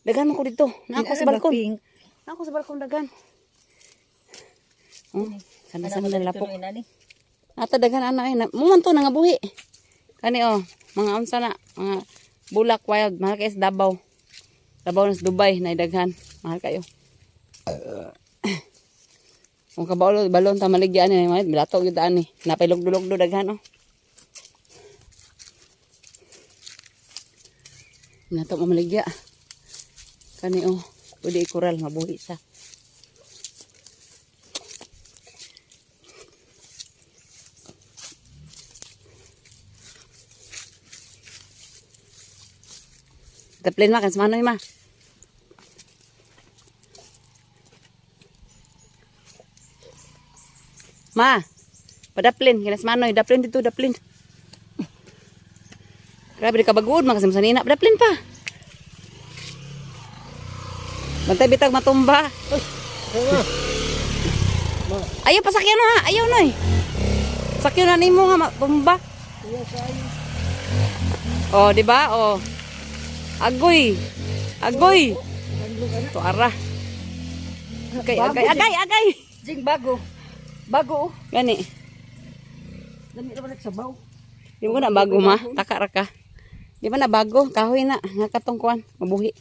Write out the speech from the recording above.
Dagan mo ko dito. Nako sa balkon. Pink. Nako sa balkon dagan. Oh, sana nalapok. Ata dagan ana ay. Muman to nga buhi. Kani oh, mga unsa na, mga bulak wild, mahal kayo sa Davao. Davao na sa Dubai, naidaghan. Mahal kayo. Kung kabaolo, balon ta maligyan ni, bilato gyud ani. Napailog-dulog do daghan oh. Bilato mamaligya. Kani oh, pwede ikural mabuhi sa. Daplin makan semanoy ma. Ma, padaplin, kinas manoy, daplin dito, daplin. Grabe di ka bagud, makasam sa nina, daplin pa. Bantay bitag matumba. Ayaw pasakyan no ha, ayaw noy. Sakyan na nimo nga matumba. Oh, di ba? Oh. Agoy. Agoy. To ara. Agay. Jing bago. Bago. Gani. Dami na balik sa baw. Di mo na bago ma, taka ra ka. Di ba na bago, kahoy na, nga katong kuan, mabuhi.